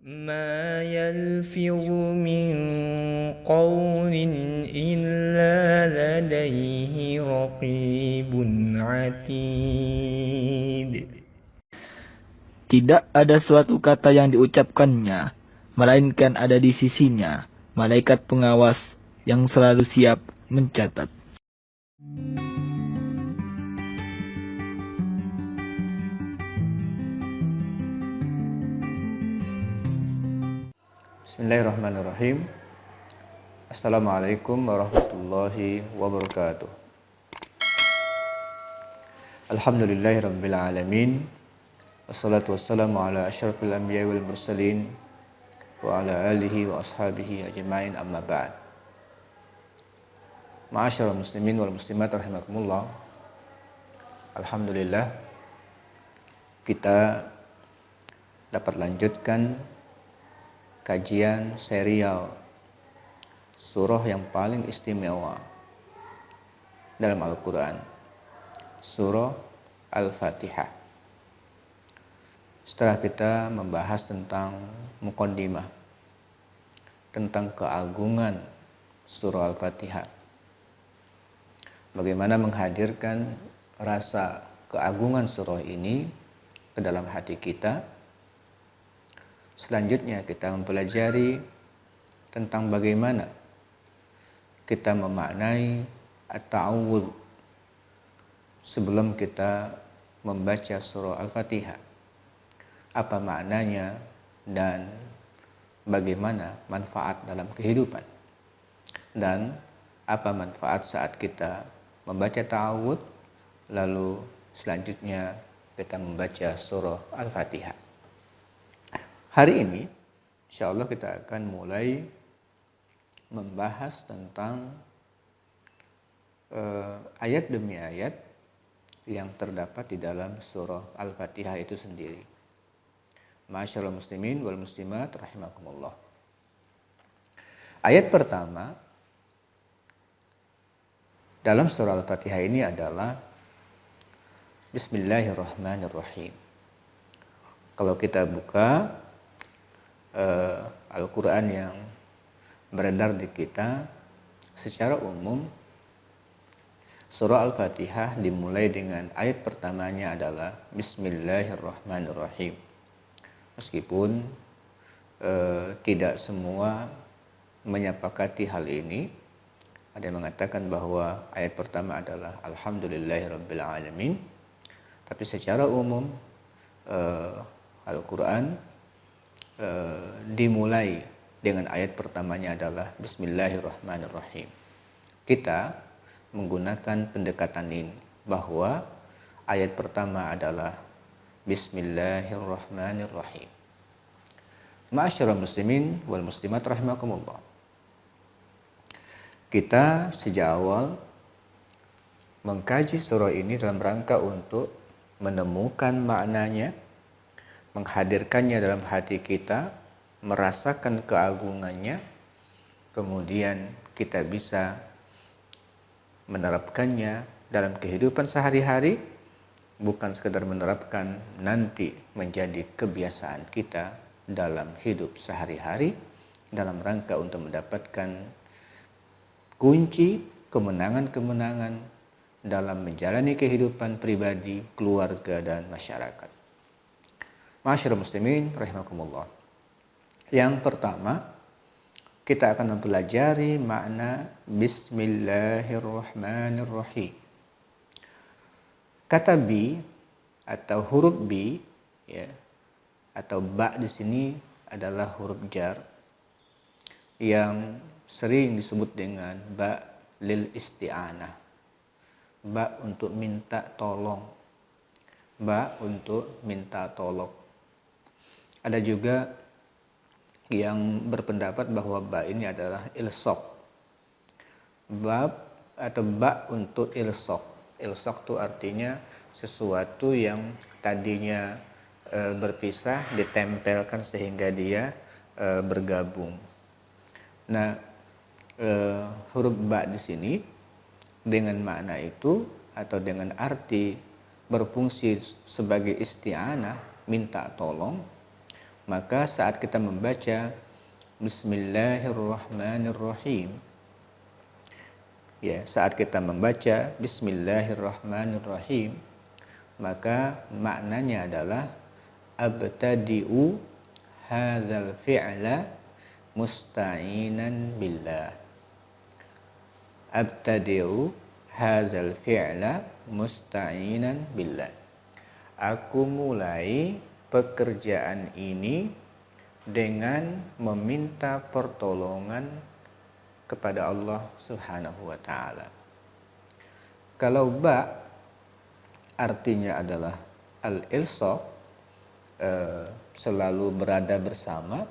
ما يلفظ من قول إلا لديه رقيب عتيد. Tidak ada suatu kata yang diucapkannya, melainkan ada di sisinya malaikat pengawas yang selalu siap mencatat. Bismillahirrahmanirrahim. Assalamualaikum warahmatullahi wabarakatuh. Alhamdulillahirabbil alamin. Wassalatu wassalamu ala asyrafil anbiya'i wal mursalin wa ala alihi wa ashabihi ajmain, amma ba'd. Ma'asyiral muslimin wal muslimat rahimakumullah. Alhamdulillah kita dapat lanjutkan kajian serial surah yang paling istimewa dalam Al-Quran, surah Al-Fatihah. Setelah kita membahas tentang muqaddimah, tentang keagungan surah Al-Fatihah, bagaimana menghadirkan rasa keagungan surah ini ke dalam hati kita. Selanjutnya kita mempelajari tentang bagaimana kita memaknai at-ta'awudz sebelum kita membaca surah Al-Fatihah. Apa maknanya dan bagaimana manfaat dalam kehidupan. Dan apa manfaat saat kita membaca ta'awudz, lalu selanjutnya kita membaca surah Al-Fatihah. Hari ini insyaallah kita akan mulai membahas tentang ayat demi ayat yang terdapat di dalam surah Al-Fatihah itu sendiri. Ma'asyiral muslimin wal muslimat rahimakumullah. Ayat pertama dalam surah Al-Fatihah ini adalah Bismillahirrahmanirrahim. Kalau kita buka Al-Quran yang beredar di kita, secara umum surah Al-Fatihah dimulai dengan ayat pertamanya adalah Bismillahirrahmanirrahim. Meskipun tidak semua menyepakati hal ini, ada yang mengatakan bahwa ayat pertama adalah Alhamdulillahirabbil alamin, tapi secara umum Al-Quran dimulai dengan ayat pertamanya adalah Bismillahirrahmanirrahim. Kita menggunakan pendekatan ini bahwa ayat pertama adalah Bismillahirrahmanirrahim. Ma'asyiral muslimin wal muslimat rahimakumullah. Kita sejak awal mengkaji surah ini dalam rangka untuk menemukan maknanya, menghadirkannya dalam hati kita, merasakan keagungannya, kemudian kita bisa menerapkannya dalam kehidupan sehari-hari, bukan sekedar menerapkan, nanti menjadi kebiasaan kita dalam hidup sehari-hari, dalam rangka untuk mendapatkan kunci kemenangan-kemenangan dalam menjalani kehidupan pribadi, keluarga, dan masyarakat. Ma'asyiral muslimin rahimakumullah. Yang pertama, kita akan mempelajari makna Bismillahirrahmanirrahim. Kata bi atau huruf bi, ya, atau ba di sini adalah huruf jar yang sering disebut dengan ba lil isti'anah. Ba untuk minta tolong. Ba untuk minta tolong. Ada juga yang berpendapat bahwa ba ini adalah ilsok. Bab atau ba untuk ilsok. Ilsok itu artinya sesuatu yang tadinya berpisah ditempelkan sehingga dia bergabung. Nah, huruf ba di sini dengan makna itu atau dengan arti berfungsi sebagai isti'anah, minta tolong, Maka saat kita membaca Bismillahirrahmanirrahim, ya, saat kita membaca Bismillahirrahmanirrahim, maka maknanya adalah abtadi'u hadzal fi'la musta'inan billah. Abtadi'u hadzal fi'la musta'inan billah. Aku mulai pekerjaan ini dengan meminta pertolongan kepada Allah Subhanahu wa taala. Kalau ba artinya adalah al-ilsaq, selalu berada bersama,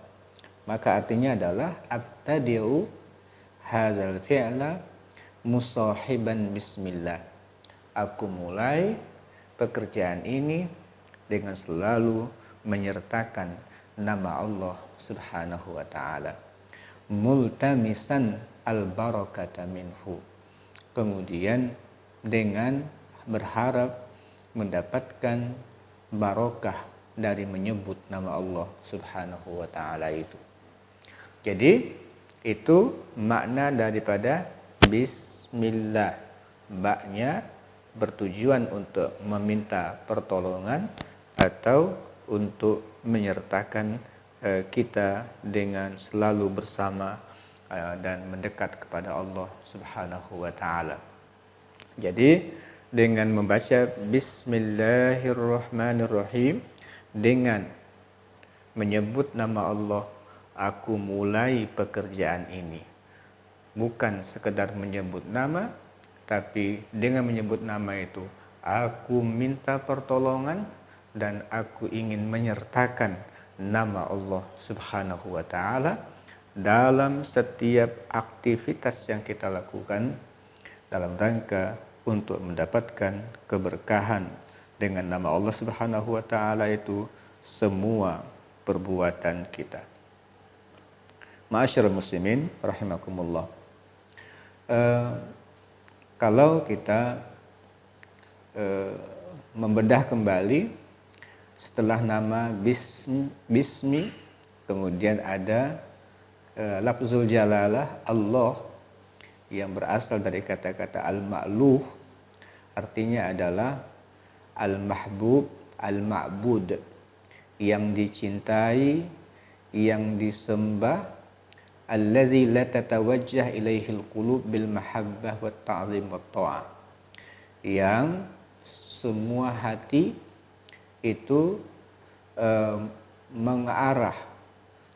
maka artinya adalah abtadi'u hadzal fi'la musahiban bismillah. Aku mulai pekerjaan ini dengan selalu menyertakan nama Allah Subhanahu wa taala. Multamisan al-barakata minhu. Kemudian dengan berharap mendapatkan barokah dari menyebut nama Allah Subhanahu wa taala itu. Jadi itu makna daripada bismillah. Ba-nya bertujuan untuk meminta pertolongan atau untuk menyertakan kita dengan selalu bersama dan mendekat kepada Allah Subhanahu wa taala. Jadi dengan membaca Bismillahirrahmanirrahim, dengan menyebut nama Allah, aku mulai pekerjaan ini. Bukan sekedar menyebut nama, tapi dengan menyebut nama itu aku minta pertolongan dan aku ingin menyertakan nama Allah Subhanahu wa taala dalam setiap aktivitas yang kita lakukan dalam rangka untuk mendapatkan keberkahan dengan nama Allah Subhanahu wa taala itu semua perbuatan kita. Ma'asyiral muslimin rahimakumullah. Kalau kita membedah kembali setelah nama bismi, kemudian ada lafzul jalalah Allah yang berasal dari kata-kata al-ma'luh, artinya adalah al-mahbub, al-ma'bud, yang dicintai, yang disembah, allazi la tatawajjah ilaihil qulub bil mahabbah wat ta'zim wat ta'ah, yang semua hati itu mengarah,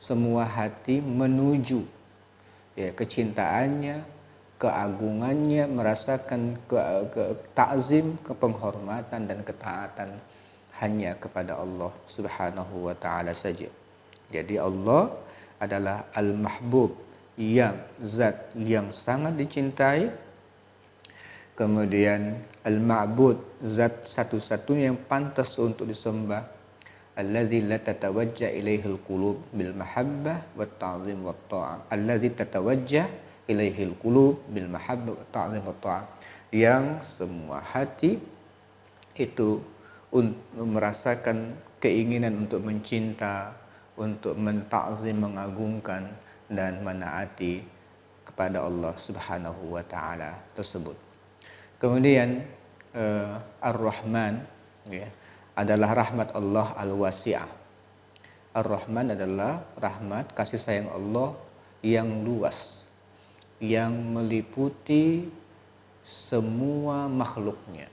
semua hati menuju ya kecintaannya, keagungannya, merasakan ta'zim, kepenghormatan dan ketaatan hanya kepada Allah Subhanahu wa taala saja. Jadi Allah adalah al-mahbub, yang zat yang sangat dicintai. Kemudian al-ma'bud, zat satu-satunya yang pantas untuk disembah. Allazi la tatawajjah ilaihil qulub bil mahabbah wat ta'zim wat ta'ah. Allazi tatawajjah ilaihil qulub bil mahabbah wat ta'zim wat ta'ah. Yang semua hati itu merasakan keinginan untuk mencinta, untuk mentakzim, mengagungkan dan menaati kepada Allah Subhanahu wa taala tersebut. Kemudian Ar-Rahman ya, adalah rahmat Allah al-wasi'ah. Ar-Rahman adalah rahmat kasih sayang Allah yang luas, yang meliputi semua makhluknya.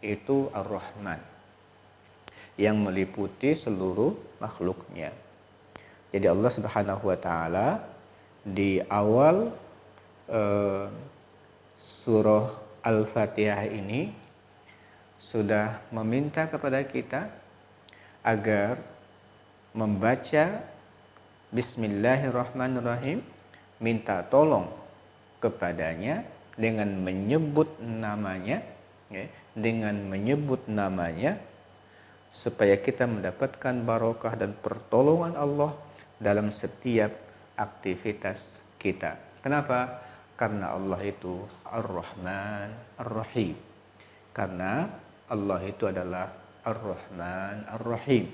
Itu Ar-Rahman, yang meliputi seluruh makhluknya. Jadi Allah Subhanahu wa taala di awal surah Al-Fatihah ini sudah meminta kepada kita agar membaca Bismillahirrahmanirrahim, minta tolong kepadanya dengan menyebut namanya ya, dengan menyebut namanya, supaya kita mendapatkan barokah dan pertolongan Allah dalam setiap aktivitas kita. Kenapa? Karena Allah itu Ar-Rahman Ar-Rahim. Karena Allah itu adalah Ar-Rahman Ar-Rahim.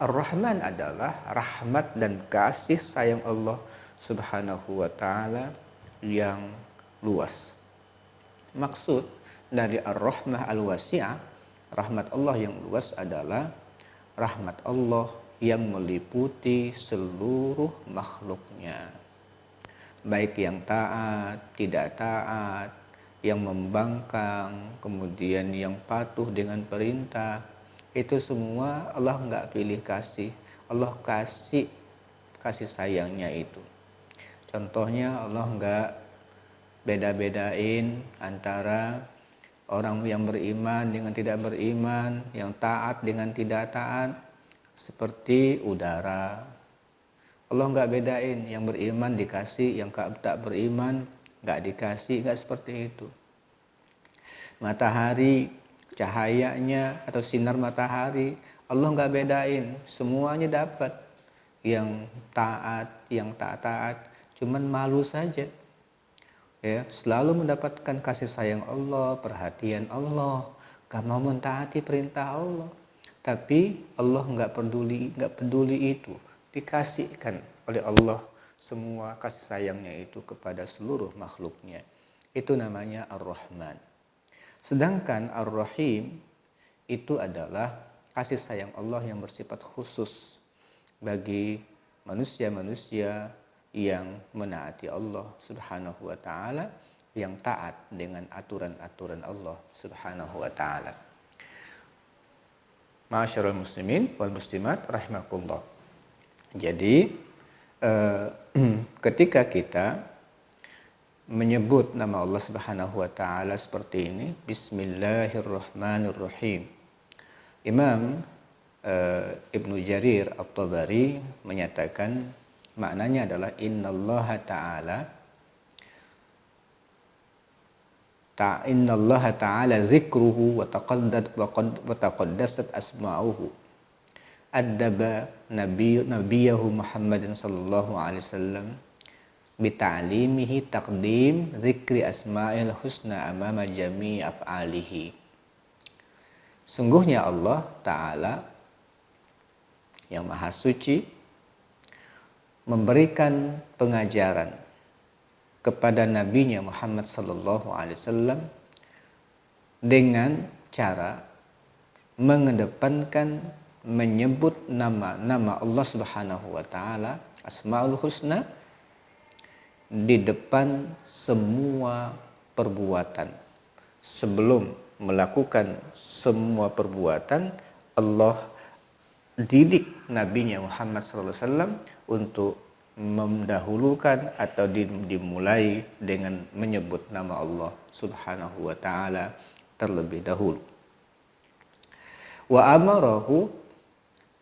Ar-Rahman adalah rahmat dan kasih sayang Allah Subhanahu wa taala yang luas. Maksud dari Ar-Rahmah Al-Wasi'ah, rahmat Allah yang luas adalah rahmat Allah yang meliputi seluruh makhluknya. Baik yang taat, tidak taat, yang membangkang, kemudian yang patuh dengan perintah. Itu semua Allah nggak pilih kasih. Allah kasih sayangnya itu. Contohnya Allah nggak beda-bedain antara orang yang beriman dengan tidak beriman, yang taat dengan tidak taat, seperti udara. Allah nggak bedain, yang beriman dikasih, yang tak beriman nggak dikasih, nggak seperti itu. Matahari, cahayanya atau sinar matahari, Allah nggak bedain, semuanya dapat. Yang taat, yang tak taat, cuman malu saja. Ya, selalu mendapatkan kasih sayang Allah, perhatian Allah, gak mau mentaati perintah Allah. Tapi Allah nggak peduli itu, dikasihkan oleh Allah semua kasih sayangnya itu kepada seluruh makhluknya. Itu namanya Ar-Rahman. Sedangkan Ar-Rahim itu adalah kasih sayang Allah yang bersifat khusus bagi manusia-manusia yang menaati Allah Subhanahu wa taala, yang taat dengan aturan-aturan Allah Subhanahu wa taala. Ma'asyiral muslimin wal muslimat rahimakumullah. Jadi ketika kita menyebut nama Allah Subhanahu wa taala seperti ini, Bismillahirrahmanirrahim. Imam Ibnu Jarir At-Tabari menyatakan maknanya adalah innallaha ta'ala zikruhu wa taqaddasat asma'uhu addaba nabiyahu Muhammadin sallallahu alaihi wasallam bita'limihi taqdim zikri asma'il husna amama jami' af'alihi. Sungguhnya Allah Ta'ala yang maha suci memberikan pengajaran kepada nabinya Muhammad sallallahu alaihi wasallam dengan cara mengedepankan menyebut nama Allah Subhanahu wa taala, Asmaul Husna, di depan semua perbuatan. Sebelum melakukan semua perbuatan, Allah didik nabinya Muhammad sallallahu alaihi wasallam untuk mendahulukan atau dimulai dengan menyebut nama Allah Subhanahu wa taala terlebih dahulu. Wa amarahu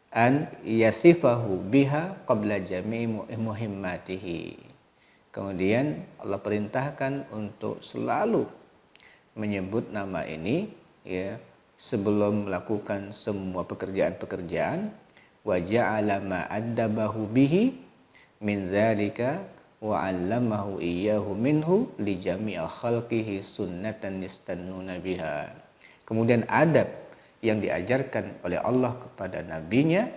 an yasifahu biha qabla jami'i muhimmatihi. Kemudian Allah perintahkan untuk selalu menyebut nama ini ya sebelum melakukan semua pekerjaan-pekerjaan. Wa ja'ala ma addabahu bihi min zalika wa 'allamahu iyyahu minhu li jami'i khalqihi sunnatan yastannuna biha. Kemudian adab yang diajarkan oleh Allah kepada nabinya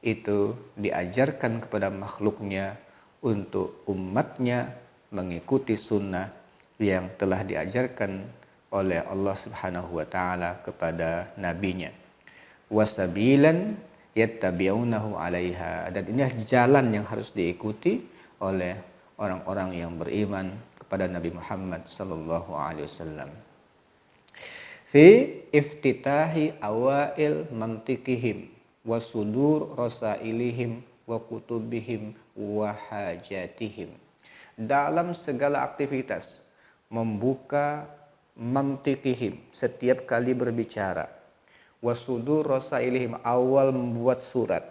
itu diajarkan kepada makhluknya untuk umatnya mengikuti sunnah yang telah diajarkan oleh Allah Subhanahu wa taala kepada nabinya. Wasabilan yattabi'unahu 'alaiha, dan ini jalan yang harus diikuti oleh orang-orang yang beriman kepada Nabi Muhammad sallallahu alaihi wasallam. Fi iftitahi awail mantiqihim wa sudur rasailihim wa kutubihim wa hajatihim. Dalam segala aktivitas membuka mantiqihim, setiap kali berbicara, wa sudur rasailihim, awal membuat surat,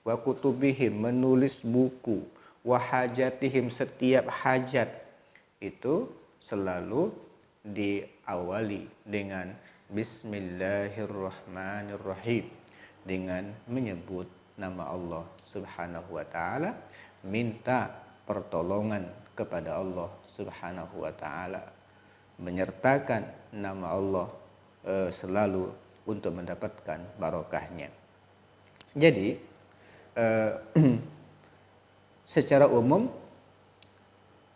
wa kutubihim, menulis buku, wa hajatihim, setiap hajat itu selalu diawali dengan Bismillahirrahmanirrahim, dengan menyebut nama Allah Subhanahu wa taala, minta pertolongan kepada Allah Subhanahu wa taala, menyertakan nama Allah selalu untuk mendapatkan barokahnya. Jadi eh, secara umum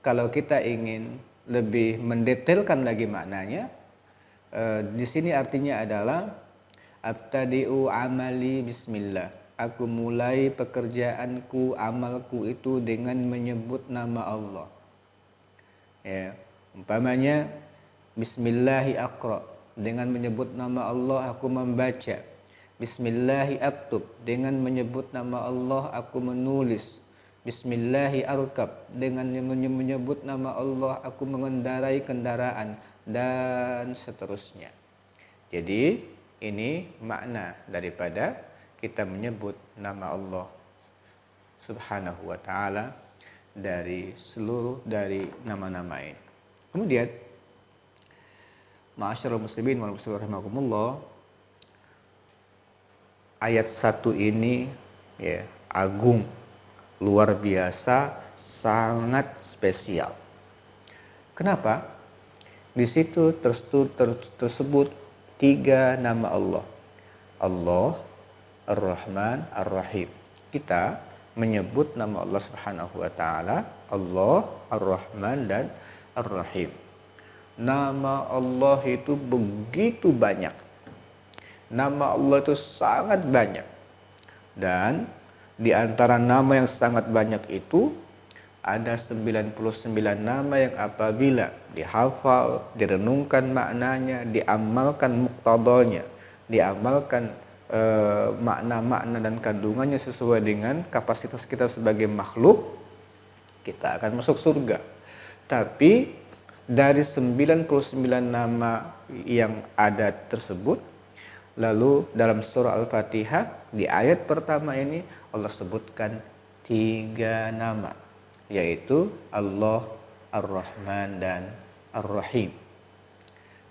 kalau kita ingin lebih mendetailkan lagi maknanya, di sini artinya adalah abtadi'u amali bismillah. Aku mulai pekerjaanku, amalku itu dengan menyebut nama Allah. Ya, umpamanya bismillahi aqra, dengan menyebut nama Allah aku membaca. Bismillahi aktub, dengan menyebut nama Allah aku menulis. Bismillahi arkab, dengan menyebut nama Allah aku mengendarai kendaraan, dan seterusnya. Jadi ini makna daripada kita menyebut nama Allah Subhanahu wa taala dari nama-nama ini. Kemudian ma'asyiral muslimin wal muslimat rahimakumullah, ayat 1 ini ya agung, luar biasa, sangat spesial. Kenapa? Di situ tersebut 3 nama Allah. Allah, Ar-Rahman, Ar-Rahim. Kita menyebut nama Allah Subhanahu wa taala, Allah, Ar-Rahman dan Ar-Rahim. Nama Allah itu begitu banyak. Nama Allah itu sangat banyak. Dan di antara nama yang sangat banyak itu ada 99 nama yang apabila dihafal, direnungkan maknanya, diamalkan muktadanya, diamalkan makna-makna dan kandungannya sesuai dengan kapasitas kita sebagai makhluk, kita akan masuk surga. Tapi dari 99 nama yang ada tersebut, lalu dalam surah Al-Fatihah di ayat pertama ini Allah sebutkan 3 nama, yaitu Allah, Ar-Rahman dan Ar-Rahim.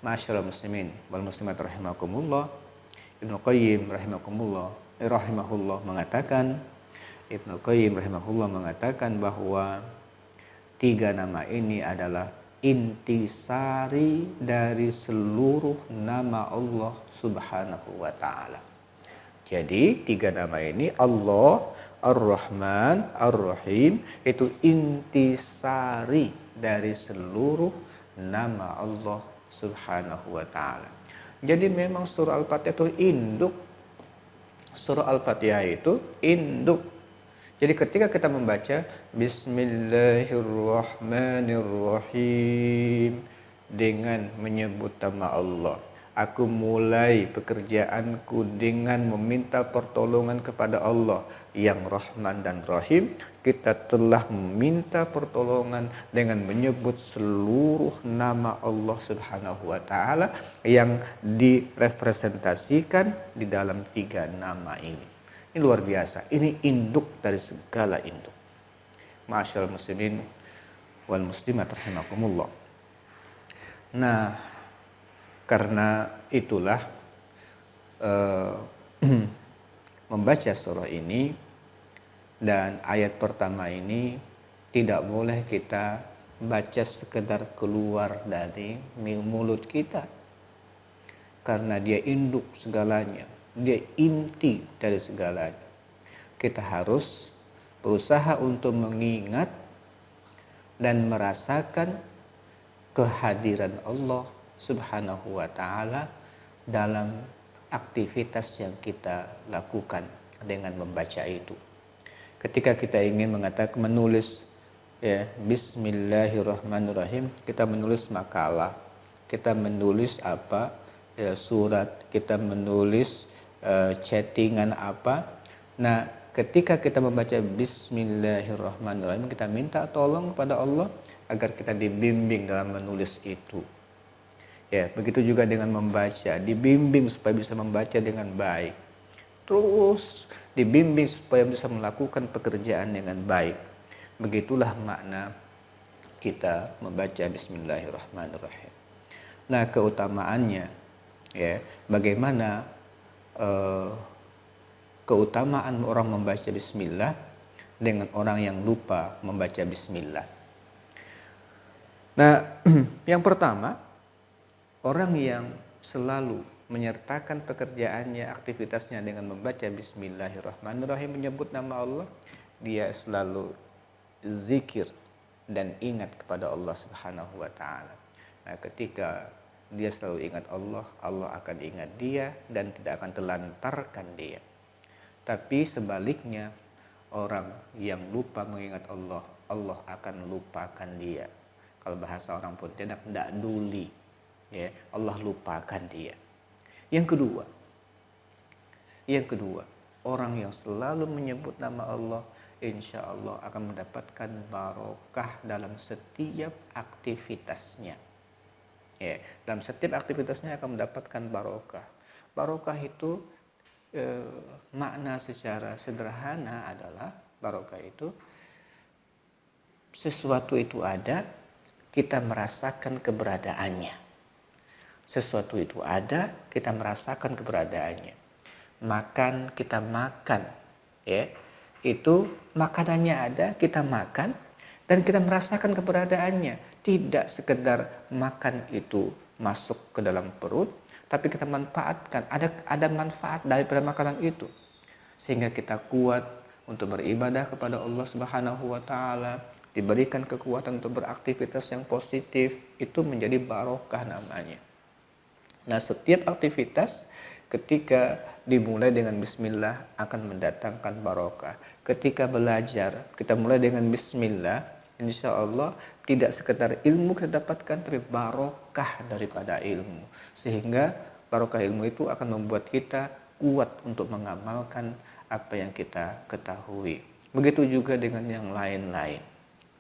Ma'asyiral muslimin wal muslimat rahimakumullah, Ibnu Qayyim rahimahullah mengatakan bahwa 3 nama ini adalah intisari dari seluruh nama Allah Subhanahu wa taala. Jadi 3 nama ini Allah, Ar-Rahman, Ar-Rahim itu intisari dari seluruh nama Allah Subhanahu wa taala. Jadi memang surah Al-Fatihah itu induk. Surah Al-Fatihah itu induk. Jadi ketika kita membaca Bismillahirrahmanirrahim dengan menyebut nama Allah, aku mulai pekerjaanku dengan meminta pertolongan kepada Allah yang Rahman dan Rahim. Kita telah meminta pertolongan dengan menyebut seluruh nama Allah Subhanahu wa taala yang direpresentasikan di dalam 3 nama ini. Ini luar biasa. Ini induk dari segala induk. Ma'asyiral muslimin wal muslimat rahimakumullah. Nah, karena itulah membaca surah ini dan ayat pertama ini tidak boleh kita baca sekedar keluar dari mulut kita, karena dia induk segalanya, dia inti dari segalanya. Kita harus berusaha untuk mengingat dan merasakan kehadiran Allah Subhanahu wa taala dalam aktivitas yang kita lakukan dengan membaca itu. Ketika kita ingin menulis ya Bismillahirrahmanirrahim, kita menulis makalah, kita menulis apa ya, surat, kita menulis chattingan apa. Nah, ketika kita membaca Bismillahirrahmanirrahim, kita minta tolong kepada Allah agar kita dibimbing dalam menulis itu. Ya, begitu juga dengan membaca, dibimbing supaya bisa membaca dengan baik. Terus dibimbing supaya bisa melakukan pekerjaan dengan baik. Begitulah makna kita membaca Bismillahirrahmanirrahim. Nah, keutamaannya ya, bagaimana keutamaan orang membaca bismillah dengan orang yang lupa membaca bismillah. Nah, yang pertama, orang yang selalu menyertakan pekerjaannya, aktivitasnya dengan membaca Bismillahirrahmanirrahim, menyebut nama Allah, dia selalu zikir dan ingat kepada Allah Subhanahu wa taala. Nah, ketika dia selalu ingat Allah, Allah akan ingat dia dan tidak akan telantarkan dia. Tapi sebaliknya, orang yang lupa mengingat Allah, Allah akan lupakan dia. Kalau bahasa orang Pontianak, tidak duli, ya, Allah lupakan dia. Yang kedua, orang yang selalu menyebut nama Allah, insya Allah akan mendapatkan barokah dalam setiap aktivitasnya. Ya, dalam setiap aktivitasnya akan mendapatkan barokah. Barokah itu makna secara sederhana adalah barokah itu sesuatu itu ada, kita merasakan keberadaannya. Sesuatu itu ada, kita merasakan keberadaannya. Makan, kita makan, ya. Itu makanannya ada, kita makan dan kita merasakan keberadaannya. Tidak sekedar makan itu masuk ke dalam perut, tapi kita manfaatkan, ada manfaat daripada makanan itu. Sehingga kita kuat untuk beribadah kepada Allah Subhanahu wa taala, diberikan kekuatan untuk beraktivitas yang positif, itu menjadi barokah namanya. Nah, setiap aktivitas ketika dimulai dengan bismillah akan mendatangkan barokah. Ketika belajar, kita mulai dengan bismillah, insya Allah tidak sekedar ilmu kita dapatkan, tapi barokah daripada ilmu. Sehingga barokah ilmu itu akan membuat kita kuat untuk mengamalkan apa yang kita ketahui. Begitu juga dengan yang lain-lain,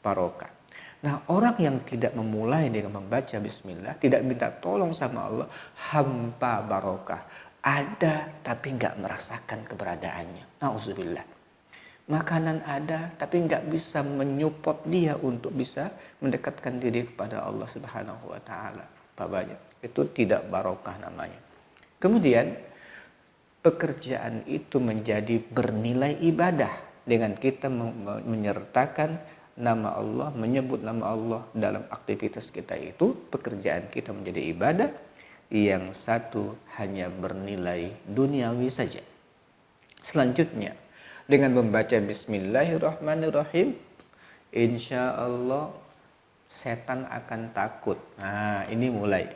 barokah. Nah, orang yang tidak memulai dengan membaca bismillah, tidak minta tolong sama Allah, hampa barokah. Ada tapi nggak merasakan keberadaannya. Nauzubillah. Makanan ada tapi nggak bisa menyupport dia untuk bisa mendekatkan diri kepada Allah Subhanahu wa taala. Babanya itu tidak barokah namanya. Kemudian pekerjaan itu menjadi bernilai ibadah dengan kita menyertakan nama Allah, menyebut nama Allah dalam aktivitas kita itu, pekerjaan kita menjadi ibadah. Yang satu hanya bernilai duniawi saja. Selanjutnya, dengan membaca Bismillahirrahmanirrahim, insya Allah setan akan takut. Nah, ini mulai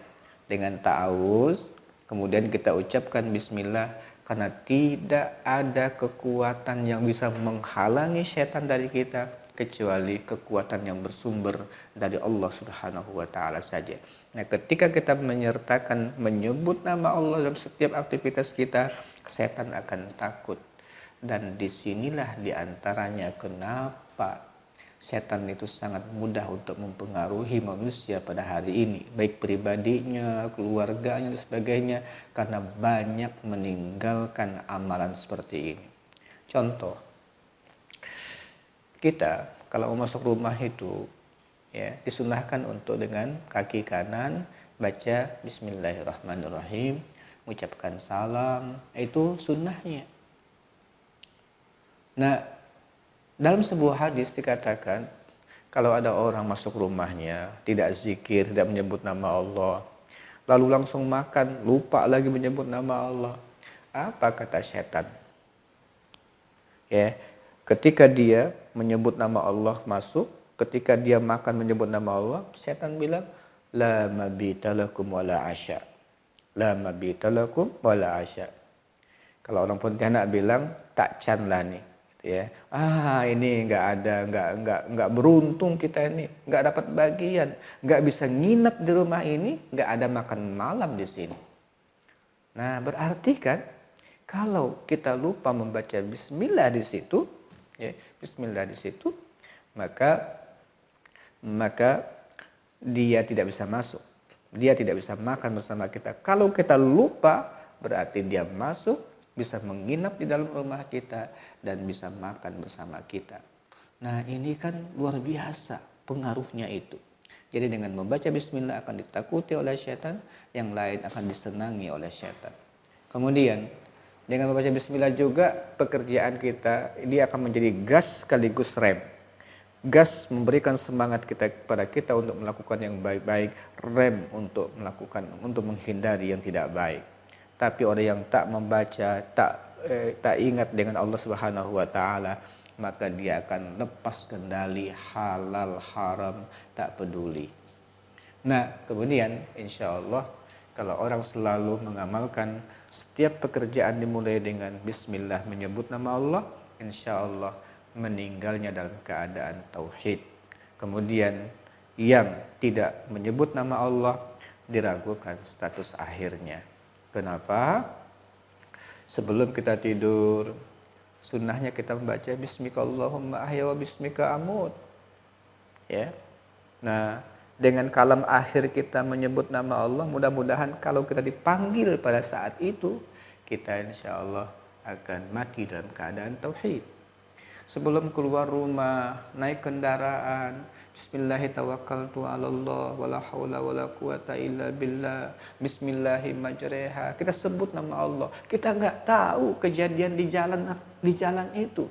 dengan ta'awuz, kemudian kita ucapkan Bismillah, karena tidak ada kekuatan yang bisa menghalangi setan dari kita kecuali kekuatan yang bersumber dari Allah Subhanahu wa taala saja. Nah, ketika kita menyebut nama Allah dalam setiap aktivitas kita, setan akan takut. Dan disinilah diantaranya kenapa setan itu sangat mudah untuk mempengaruhi manusia pada hari ini, baik pribadinya, keluarganya, dan sebagainya, karena banyak meninggalkan amalan seperti ini. Contoh, kita kalau mau masuk rumah itu, ya, disunahkan untuk dengan kaki kanan baca Bismillahirrahmanirrahim, mengucapkan salam, itu sunnahnya. Nah, dalam sebuah hadis dikatakan kalau ada orang masuk rumahnya tidak zikir, tidak menyebut nama Allah, lalu langsung makan, lupa lagi menyebut nama Allah, apa kata setan? Ya, ketika dia menyebut nama Allah masuk, ketika dia makan menyebut nama Allah, setan bilang la mabita lakum wala asya. La mabita lakum wala asya. Kalau orang Pontianak bilang tak can lah nih, gitu ya. Ini enggak beruntung kita ini, enggak dapat bagian, enggak bisa nginep di rumah ini, enggak ada makan malam di sini. Nah, berarti kan kalau kita lupa membaca bismillah di situ, ya, bismillah di situ, maka dia tidak bisa masuk. Dia tidak bisa makan bersama kita. Kalau kita lupa, berarti dia masuk, bisa menginap di dalam rumah kita, dan bisa makan bersama kita. Nah, ini kan luar biasa pengaruhnya itu. Jadi dengan membaca bismillah akan ditakuti oleh syaitan, yang lain akan disenangi oleh syaitan. Kemudian dengan membaca bismillah juga pekerjaan kita, dia akan menjadi gas sekaligus rem. Gas memberikan semangat kepada kita untuk melakukan yang baik-baik, rem untuk menghindari yang tidak baik. Tapi orang yang tak membaca, tak ingat dengan Allah Subhanahu wa taala, maka dia akan lepas kendali, halal haram tak peduli. Nah, kemudian insya Allah kalau orang selalu mengamalkan setiap pekerjaan dimulai dengan bismillah, menyebut nama Allah, insya Allah meninggalnya dalam keadaan tauhid. Kemudian yang tidak menyebut nama Allah diragukan status akhirnya. Kenapa? Sebelum kita tidur, sunnahnya kita membaca bismika Allahumma ahya wa bismika amut. Ya. Nah, dengan kalam akhir kita menyebut nama Allah, mudah-mudahan kalau kita dipanggil pada saat itu, kita insya Allah akan mati dalam keadaan tauhid. Sebelum keluar rumah, naik kendaraan, Bismillahirrahmanirrahim, wala haula wala quwata illa billah, Bismillahirrahmanirrahim. Kita sebut nama Allah. Kita nggak tahu kejadian di jalan itu.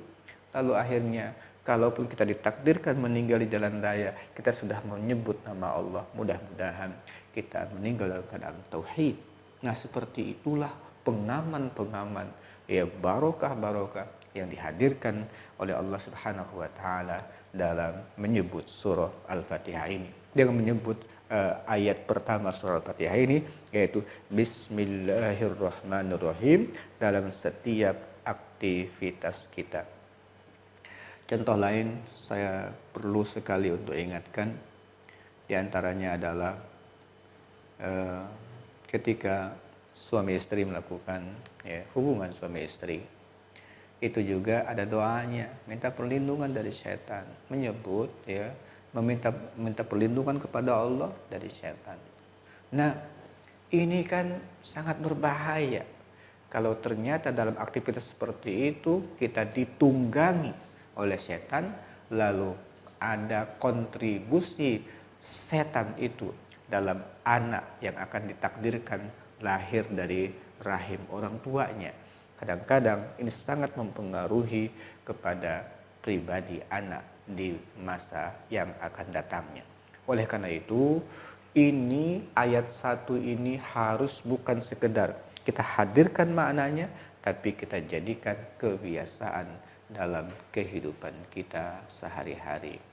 Lalu akhirnya, kalaupun kita ditakdirkan meninggal di jalan raya, kita sudah menyebut nama Allah. Mudah-mudahan kita meninggal dalam keadaan tauhid. Nah, seperti itulah pengaman-pengaman, ya barokah-barokah yang dihadirkan oleh Allah Subhanahu wa taala dalam menyebut surah Al-Fatihah ini. Dengan menyebut ayat pertama surah Al-Fatihah ini, yaitu Bismillahirrahmanirrahim dalam setiap aktivitas kita. Contoh lain saya perlu sekali untuk ingatkan, di antaranya adalah ketika suami istri melakukan hubungan suami istri, itu juga ada doanya, minta perlindungan dari setan, menyebut minta perlindungan kepada Allah dari setan. Nah, ini kan sangat berbahaya kalau ternyata dalam aktivitas seperti itu kita ditunggangi oleh setan, lalu ada kontribusi setan itu dalam anak yang akan ditakdirkan lahir dari rahim orang tuanya. Kadang-kadang ini sangat mempengaruhi kepada pribadi anak di masa yang akan datangnya. Oleh karena itu, ini ayat 1 ini harus bukan sekedar kita hadirkan maknanya, tapi kita jadikan kebiasaan dalam kehidupan kita sehari-hari.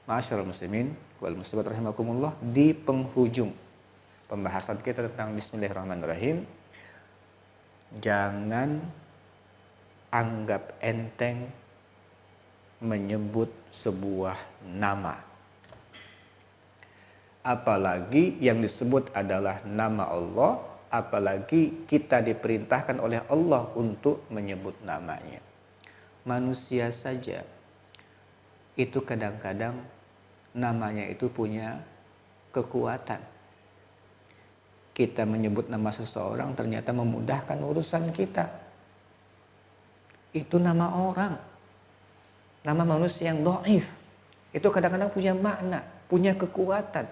Ma'asyiral muslimin wal muslimat rahimakumullah, di penghujung pembahasan kita tentang Bismillahirrahmanirrahim, jangan anggap enteng menyebut sebuah nama. Apalagi yang disebut adalah nama Allah, apalagi kita diperintahkan oleh Allah untuk menyebut namanya. Manusia saja itu kadang-kadang namanya itu punya kekuatan. Kita menyebut nama seseorang ternyata memudahkan urusan kita. Itu nama orang. Nama manusia yang dhaif. Itu kadang-kadang punya makna, punya kekuatan.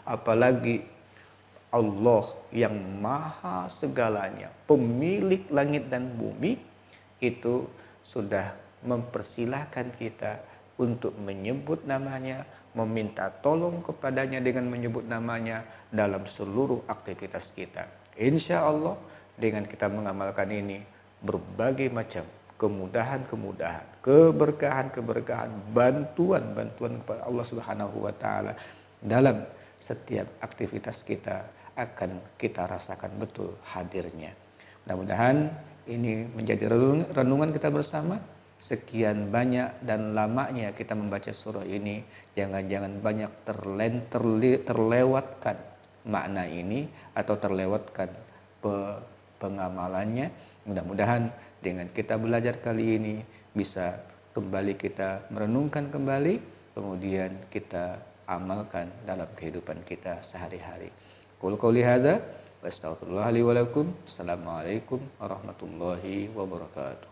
Apalagi Allah yang maha segalanya, pemilik langit dan bumi, itu sudah mempersilahkan kita untuk menyebut namanya, meminta tolong kepadanya dengan menyebut namanya dalam seluruh aktivitas kita. Insya Allah dengan kita mengamalkan ini, berbagai macam kemudahan-kemudahan, keberkahan-keberkahan, bantuan-bantuan kepada Allah Subhanahu wa taala dalam setiap aktivitas kita akan kita rasakan betul hadirnya. Mudah-mudahan ini menjadi renungan kita bersama. Sekian banyak dan lamanya kita membaca surah ini, jangan-jangan banyak terlewatkan makna ini atau terlewatkan pengamalannya. Mudah-mudahan dengan kita belajar kali ini bisa kembali kita merenungkan kembali, kemudian kita amalkan dalam kehidupan kita sehari-hari. Qul qouli hadza wa astaghfirullah li wa lakum. Assalamualaikum warahmatullahi wabarakatuh.